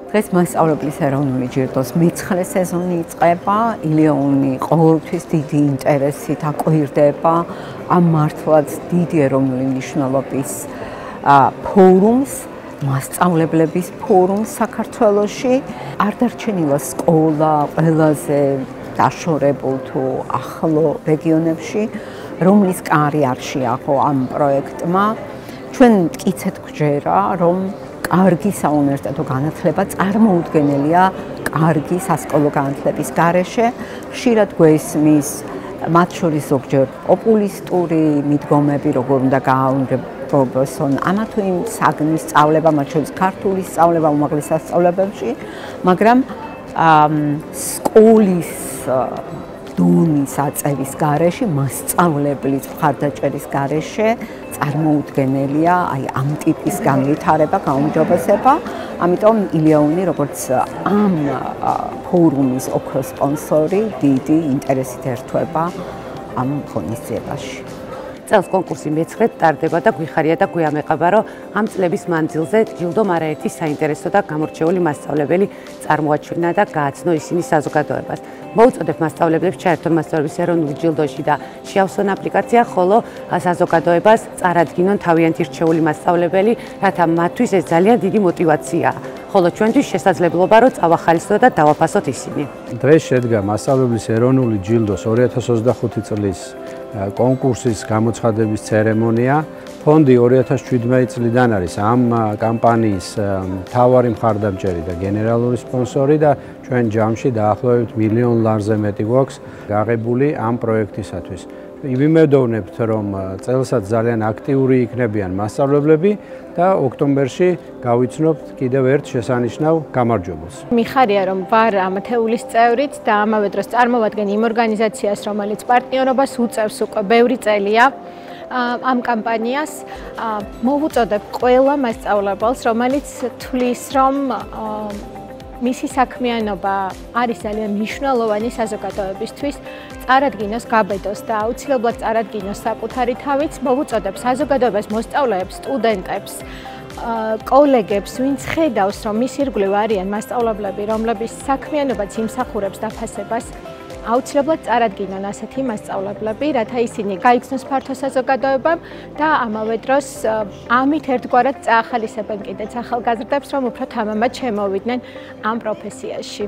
დღეს მასწავლებლის ეროვნული ჯილდოს მე-9 სეზონი იწყება. ილეონი ყოველთვის დიდი ინტერესით აკვირდება ამ მართლაც დიდი ეროვნული მნიშვნელობის ფორუმს, მასწავლებლების ფორუმს საქართველოში. არ დარჩენილა სკოლა ყველაზე დაშორებულ თუ ახლო რეგიონებში, რომლის კარი არ შეახო ამ პროექტმა. ჩვენ მტკიცედ გვჯერა, რომ კარგი საუნივერსიტეტო განათლება წარმოუდგენელია კარგი სასკოლო განათლების გარეშე. ხშირად გვესმის მათ შორის ზოგჯერ პოპულისტური მიდგომები, როგორ უნდა გააუმჯობესონ ამა თუ იმ საგნის სწავლება, მათ შორის ქართული სწავლება უმაღლეს სასწავლებელში, მაგრამ სკოლის დონის აწევის გარეშე, მასწავლებლის მხარდაჭერის გარეშე წარმოუდგენელია აი ამ ტიპის განვითარება, გაუმჯობესება. ამიტომ ილეონი როგორც ამ ფორუმის ოქროს სპონსორი დიდი ინტერესით ერთვება ამ ღონისძიებაში. წელს კონკურსი მე-9-ით ტარდება და გვიხარია და გვიამეყება, რომ ამ წლების მანძილზე ჯილდომ არაერთი საინტერესო და გამორჩეული მასწავლებელი წარმოაჩინა და გააცნო ისინი საზოგადოებას. მოუწოდებ მასწავლებლებს ჩაერთონ მასწავლებლების ეროვნული ჯილდოში და შეავსონ აპლიკაცია, ხოლო საზოგადოებას წარადგინონ თავიანთი რჩეული მასწავლებელი, რათა მათთვის ეს ძალიან დიდი мотивაციაა. ხოლო ჩვენთვის შესაძლებლობა რომ წავახალისოთ და დავაფასოთ ისინი. დღეს შედგა მასწავლებლის ეროვნული ჯილდოს 2025 წლის კონკურსის გამოცხადების ცერემონია. ფონდი 2017 წლიდან არის ამ კამპანიის მთავარი მხარდამჭერი და გენერალური სპონსორი და ჩვენ ჯამში დაახლოებით 1 მილიონ ლარზე მეტი გვაქვს გაღებული ამ პროექტისათვის. ვიმედოვნებთ, რომ წელსაც ძალიან აქტიური იქნებიან მასწავლებლები და ოქტომბერში გავიცნობთ კიდევ ერთ შესანიშნავ გამარჯვებულს. მიხარია, რომ ვარ ამ თეულის წევრიც და ამავე დროს წარმოვადგენ იმ ორგანიზაციას, რომელიც პარტნიორობას უწევს უკვე ბევრი წელია. ამ კამპანიას მოვუწოდებ ყველა მასწავლებელს, რომელიც თვლის, რომ მისი საქმიანობა არის ძალიან მნიშვნელოვანი საზოგადოებისთვის, წარადგინოს, გაბედოს და აუცილებლად წარადგინოს საკუთარი თავიც. მოვუწოდებ საზოგადოებას, მოსწავლეებს, სტუდენტებს, კოლეგებს, ვინც ხედავს, რომ მის ირგვლივ არიან მასწავლებლები, რომლების საქმიანობაც იმსახურებს დაფასებას. აუცილებლად წარადგინონ ასეთი მასწავლებლები, რათა ისინი გაიგრძნოს ფართო საზოგადოებამ და ამავე დროს ამით ერთგვარად წაახალისებენ კიდეც ახალგაზრდებს, რომ უფრო თამამად შემოვიდნენ ამ პროფესიაში.